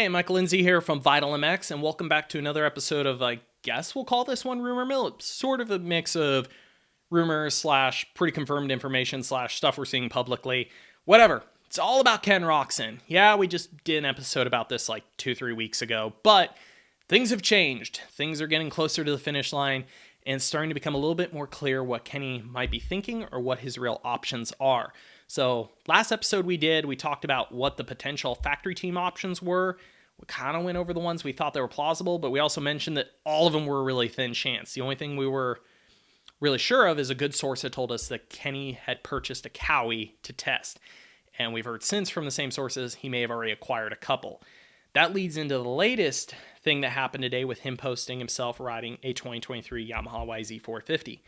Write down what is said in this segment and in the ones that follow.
Hey, Michael Lindsay here from Vital MX, and welcome back to another episode of, I guess we'll call this one Rumor Mill. It's sort of a mix of rumors slash pretty confirmed information slash stuff we're seeing publicly. Whatever. It's all about Ken Roczen. Yeah, we just did an episode about this like 2-3 weeks ago, but things have changed. Things are getting closer to the finish line and starting to become a little bit more clear what Kenny might be thinking or what his real options are. So last episode we talked about what the potential factory team options were. We kind of went over the ones we thought they were plausible, but we also mentioned that all of them were a really thin chance. The only thing we were really sure of is a good source had told us that Kenny had purchased a Cowie to test. And we've heard since from the same sources he may have already acquired a couple. That leads into the latest thing that happened today with him posting himself riding a 2023 Yamaha YZ450.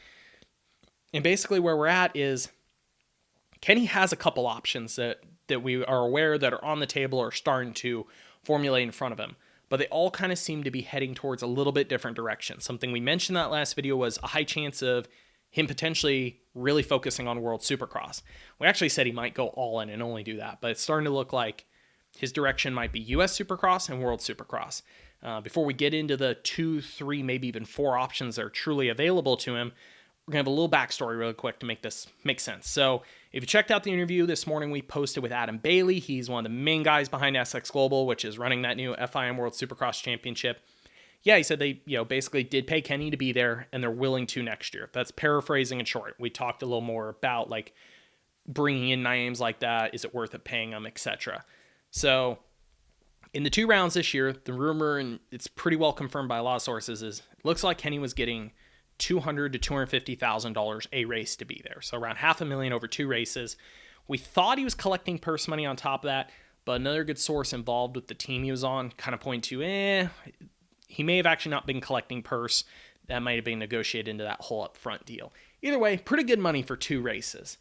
And basically where we're at is Kenny has a couple options that we are aware that are on the table or starting to formulate in front of him, but they all kind of seem to be heading towards a little bit different direction. Something we mentioned in that last video was a high chance of him potentially really focusing on World Supercross. We actually said he might go all in and only do that, but it's starting to look like his direction might be US Supercross and World Supercross. Before we get into the 2, 3, maybe even 4 options that are truly available to him, we're going to have a little backstory really quick to make this make sense. So if you checked out the interview this morning, we posted with Adam Bailey. He's one of the main guys behind SX Global, which is running that new FIM World Supercross Championship. Yeah, he said they basically did pay Kenny to be there, and they're willing to next year. That's paraphrasing in short. We talked a little more about like bringing in names like that. Is it worth it paying them, etc. So in the 2 rounds this year, the rumor, and it's pretty well confirmed by a lot of sources, is it looks like Kenny was getting $200,000 to $250,000 a race to be there. So around $500,000 over 2 races. We thought he was collecting purse money on top of that, but another good source involved with the team he was on kind of pointed to, he may have actually not been collecting purse. That might have been negotiated into that whole upfront deal. Either way, pretty good money for 2 races.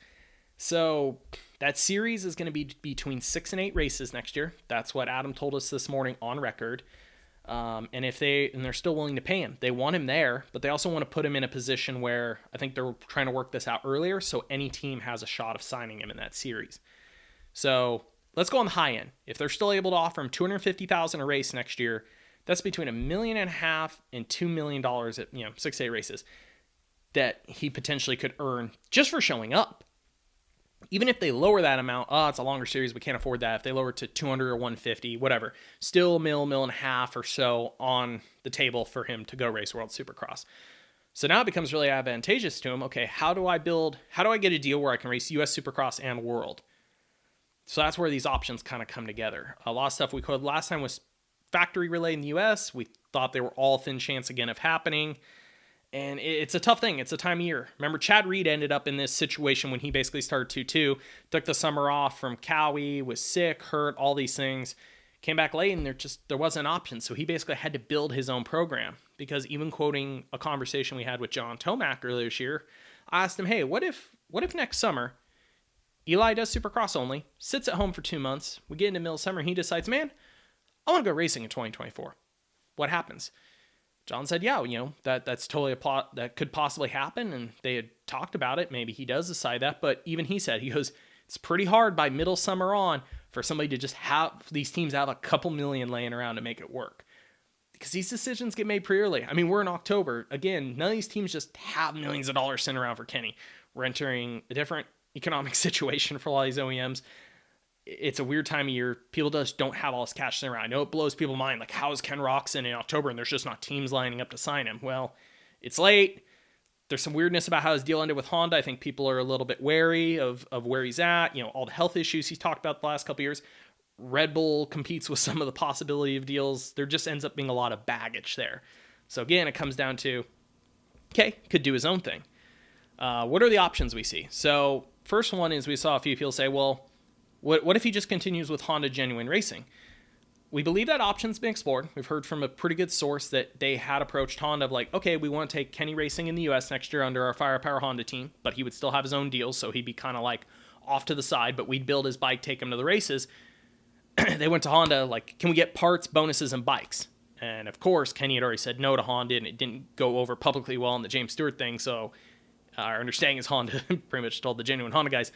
So that series is going to be between 6 and 8 races next year. That's what Adam told us this morning on record. And they're still willing to pay him. They want him there, but they also want to put him in a position where I think they're trying to work this out earlier, so any team has a shot of signing him in that series. So let's go on the high end. If they're still able to offer him $250,000 a race next year, that's between $1.5 million and $2 million at 6 to 8 races that he potentially could earn just for showing up. Even if they lower that amount, it's a longer series, we can't afford that. If they lower it to 200 or 150, whatever, still $1.5 million or so on the table for him to go race World Supercross. So now it becomes really advantageous to him. Okay, how do I get a deal where I can race US Supercross and World? So that's where these options kind of come together. A lot of stuff we covered last time was factory relay in the US. We thought they were all thin chance again of happening. And it's a tough thing. It's a time of year. Remember, Chad Reed ended up in this situation when he basically started 2-2, took the summer off from Cowie, was sick, hurt, all these things, came back late, and there wasn't an option. So he basically had to build his own program. Because even quoting a conversation we had with John Tomac earlier this year, I asked him, hey, what if next summer Eli does Supercross only, sits at home for 2 months, we get into middle of summer, and he decides, man, I want to go racing in 2024. What happens? John said, yeah, that's totally that could possibly happen. And they had talked about it. Maybe he does decide that. But even he said, he goes, it's pretty hard by middle summer on for somebody to just have these teams have a couple million laying around to make it work. Because these decisions get made pretty early. I mean, we're in October. Again, none of these teams just have millions of dollars sent around for Kenny. We're entering a different economic situation for a lot of these OEMs. It's a weird time of year. People just don't have all this cash sitting around. I know it blows people's mind. Like, how is Ken Roczen in October and there's just not teams lining up to sign him? Well, it's late. There's some weirdness about how his deal ended with Honda. I think people are a little bit wary of where he's at. All the health issues he's talked about the last couple of years. Red Bull competes with some of the possibility of deals. There just ends up being a lot of baggage there. So again, it comes down to, okay, could do his own thing. What are the options we see? So first one is we saw a few people say, well, what if he just continues with Honda Genuine Racing? We believe that option's been explored. We've heard from a pretty good source that they had approached Honda of like, okay, we want to take Kenny Racing in the US next year under our Firepower Honda team, but he would still have his own deal, so he'd be kind of like off to the side, but we'd build his bike, take him to the races. They went to Honda, like, can we get parts, bonuses, and bikes? And of course, Kenny had already said no to Honda, and it didn't go over publicly well in the James Stewart thing, so our understanding is Honda pretty much told the Genuine Honda guys,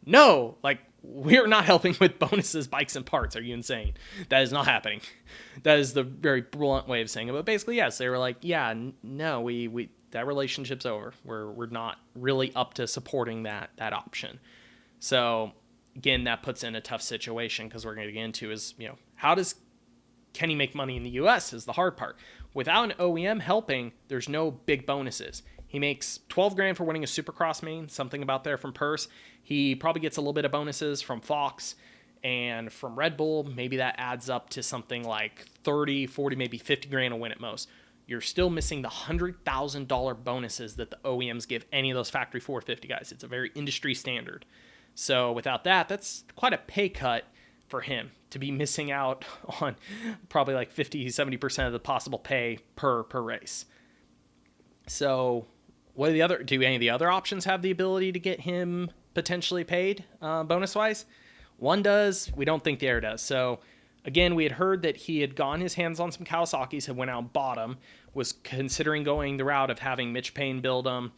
no, like, we're not helping with bonuses, bikes, and parts. Are you insane? That is not happening. That is the very blunt way of saying it. But basically, yes, they were like, yeah, no, we that relationship's over. We're not really up to supporting that option. So again, that puts in a tough situation, because we're going to get into is, how does Kenny make money in the U.S. is the hard part. Without an OEM helping, there's no big bonuses. He makes $12,000 for winning a Supercross main, something about there from purse. He probably gets a little bit of bonuses from Fox and from Red Bull. Maybe that adds up to something like 30, 40, maybe $50,000 a win at most. You're still missing the $100,000 bonuses that the OEMs give any of those factory 450 guys. It's a very industry standard. So without that, that's quite a pay cut for him to be missing out on probably like 50, 70% of the possible pay per race. So do any of the other options have the ability to get him potentially paid bonus wise? One does. We don't think the Air does. So again, we had heard that he had gotten his hands on some Kawasaki's, had went out and bought them, was considering going the route of having Mitch Payne build them,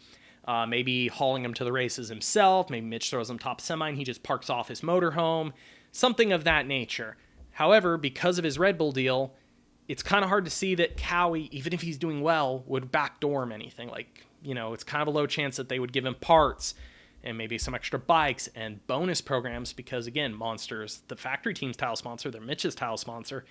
maybe hauling them to the races himself. Maybe Mitch throws them top semi and he just parks off his motorhome, something of that nature. However, because of his Red Bull deal, it's kind of hard to see that Cowie, even if he's doing well, would backdoor him anything. Like, it's kind of a low chance that they would give him parts and maybe some extra bikes and bonus programs, because again, Monster's the factory team's title sponsor, they're Mitch's title sponsor.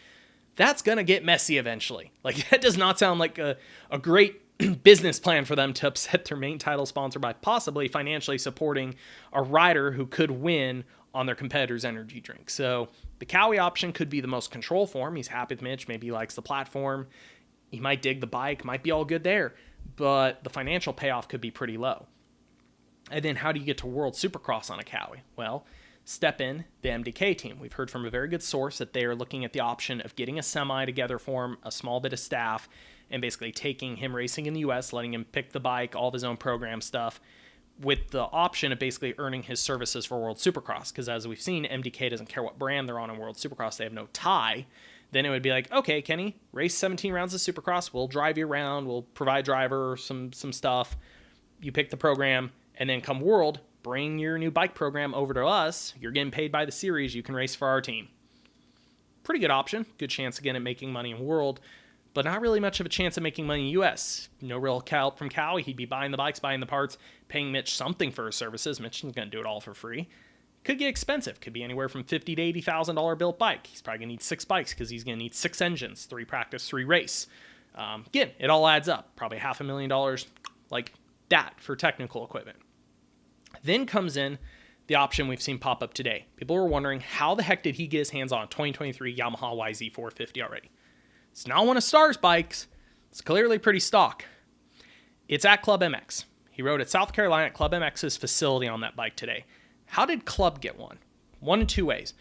That's going to get messy eventually. Like, that does not sound like a great business plan for them to upset their main title sponsor by possibly financially supporting a rider who could win on their competitor's energy drink. So the Cowie option could be the most control for him. He's happy with Mitch. Maybe he likes the platform. He might dig the bike, might be all good there, but the financial payoff could be pretty low. And then how do you get to World Supercross on a Cowie? Well, step in the MDK team. We've heard from a very good source that they are looking at the option of getting a semi together for him, a small bit of staff, and basically taking him racing in the U.S., letting him pick the bike, all of his own program stuff, with the option of basically earning his services for World Supercross. Because as we've seen, MDK doesn't care what brand they're on in World Supercross. They have no tie. Then it would be like, okay, Kenny, race 17 rounds of Supercross. We'll drive you around. We'll provide driver some stuff. You pick the program. And then come World, bring your new bike program over to us. You're getting paid by the series. You can race for our team. Pretty good option. Good chance again at making money in World, but not really much of a chance of making money in U.S. No real help from Cowie. He'd be buying the bikes, buying the parts, paying Mitch something for his services. Mitch isn't going to do it all for free. Could get expensive. Could be anywhere from $50,000 to $80,000 built bike. He's probably going to need 6 bikes because he's going to need 6 engines, 3 practice, 3 race. Again, it all adds up. Probably $500,000 like that for technical equipment. Then comes in the option we've seen pop up today. People were wondering, how the heck did he get his hands on a 2023 Yamaha YZ450 already? It's not one of Star's bikes. It's clearly pretty stock. It's at Club MX. He rode at South Carolina at Club MX's facility on that bike today. How did Club get one? One in 2 ways.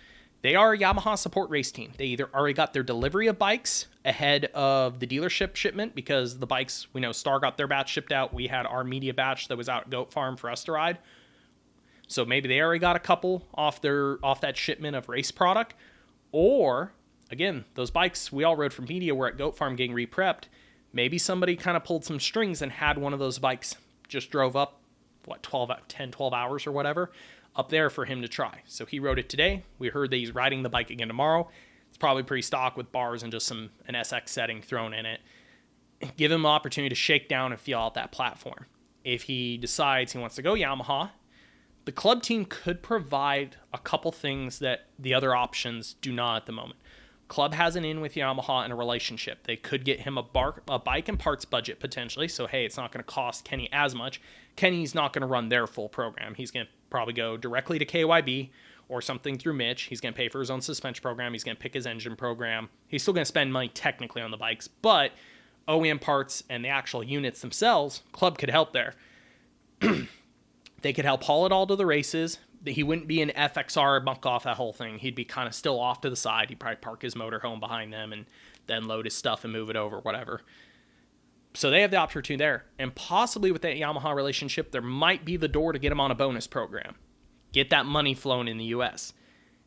They are a Yamaha support race team. They either already got their delivery of bikes ahead of the dealership shipment, because the bikes, we know Star got their batch shipped out. We had our media batch that was out at Goat Farm for us to ride. So maybe they already got a couple off that shipment of race product. Or, again, those bikes we all rode from media were at Goat Farm getting re-prepped. Maybe somebody kind of pulled some strings and had one of those bikes, just drove up, 10, 12 hours or whatever, up there for him to try. So he rode it today. We heard that he's riding the bike again tomorrow. It's probably pretty stock with bars and just an SX setting thrown in it. Give him an opportunity to shake down and feel out that platform. If he decides he wants to go Yamaha, the Club team could provide a couple things that the other options do not at the moment. Club has an in with Yamaha and a relationship. They could get him a bike and parts budget potentially. So, hey, it's not going to cost Kenny as much. Kenny's not going to run their full program. He's going to probably go directly to KYB or something through Mitch. He's going to pay for his own suspension program. He's going to pick his engine program. He's still going to spend money technically on the bikes, but OEM parts and the actual units themselves, Club could help there. They could help haul it all to the races. He wouldn't be an FXR muck off that whole thing. He'd be kind of still off to the side. He'd probably park his motorhome behind them and then load his stuff and move it over, whatever. So they have the opportunity there. And possibly with that Yamaha relationship, there might be the door to get him on a bonus program. Get that money flowing in the U.S.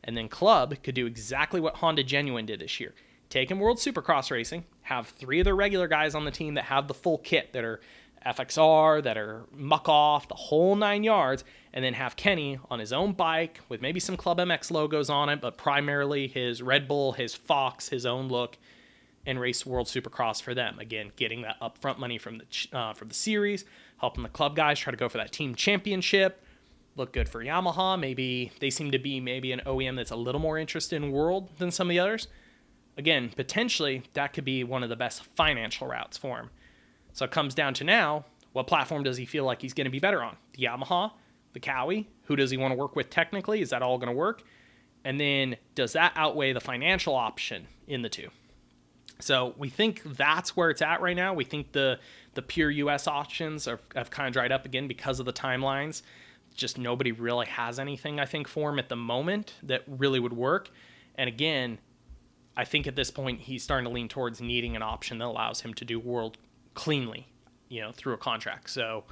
And then Club could do exactly what Honda Genuine did this year. Take him World Supercross racing, have 3 of their regular guys on the team that have the full kit, that are FXR that are muck off, the whole 9 yards, and then have Kenny on his own bike with maybe some Club MX logos on it, but primarily his Red Bull, his Fox, his own look, and race World Supercross for them. Again, getting that upfront money from the series, helping the club guys try to go for that team championship. Look good for Yamaha. Maybe they seem to be maybe an OEM that's a little more interested in World than some of the others. Again, potentially that could be one of the best financial routes for him. So it comes down to now, what platform does he feel like he's going to be better on? The Yamaha, the Kawi? Who does he want to work with technically? Is that all going to work? And then does that outweigh the financial option in the two? So we think that's where it's at right now. We think the pure US options have kind of dried up again because of the timelines. Just nobody really has anything, I think, for him at the moment that really would work. And again, I think at this point he's starting to lean towards needing an option that allows him to do World cleanly, through a contract. So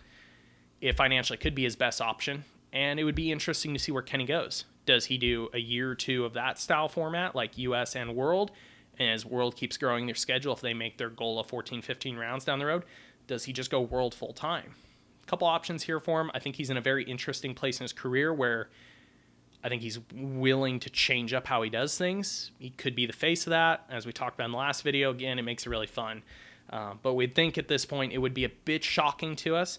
it financially could be his best option. And it would be interesting to see where Kenny goes. Does he do a year or two of that style format, like US and World? And as World keeps growing their schedule, if they make their goal of 14, 15 rounds down the road, does he just go World full time? A couple options here for him. I think he's in a very interesting place in his career where I think he's willing to change up how he does things. He could be the face of that. As we talked about in the last video, again, it makes it really fun. But we'd think at this point it would be a bit shocking to us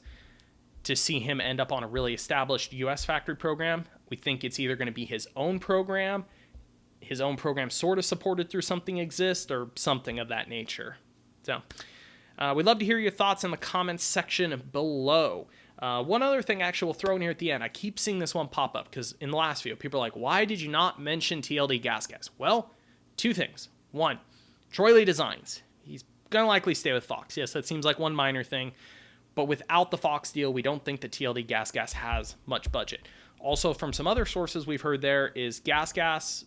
to see him end up on a really established U.S. factory program. We think it's either going to be his own program sort of supported through something exists, or something of that nature. So we'd love to hear your thoughts in the comments section below. One other thing actually we'll throw in here at the end. I keep seeing this one pop up because in the last video, people are like, why did you not mention TLD Gas Gas? Well, two things. One, Troy Lee Designs. He's going to likely stay with Fox. Yes, that seems like one minor thing. But without the Fox deal, we don't think that TLD Gas Gas has much budget. Also, from some other sources we've heard there is Gas Gas,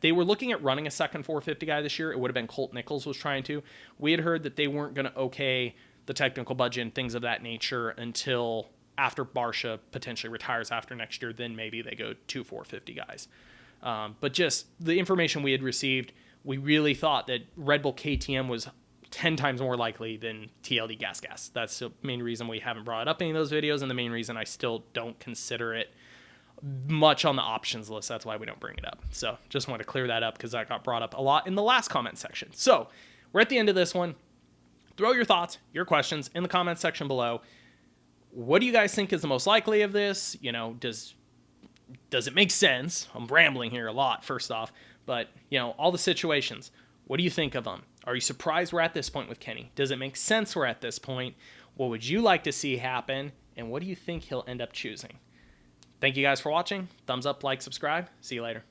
they were looking at running a second 450 guy this year. It would have been Colt Nichols was trying to. We had heard that they weren't going to okay the technical budget and things of that nature until after Barsha potentially retires after next year. Then maybe they go 2 450 guys. But just the information we had received, we really thought that Red Bull KTM was 10 times more likely than TLD Gas Gas. That's the main reason we haven't brought it up in any of those videos, and the main reason I still don't consider it much on the options list. That's why we don't bring it up. So just want to clear that up because that got brought up a lot in the last comment section. So we're at the end of this one. Throw your thoughts, your questions in the comments section below. What do you guys think is the most likely of this? Does it make sense? I'm rambling here a lot, first off, but all the situations, what do you think of them? Are you surprised we're at this point with Kenny? Does it make sense we're at this point? What would you like to see happen? And what do you think he'll end up choosing? Thank you guys for watching. Thumbs up, like, subscribe. See you later.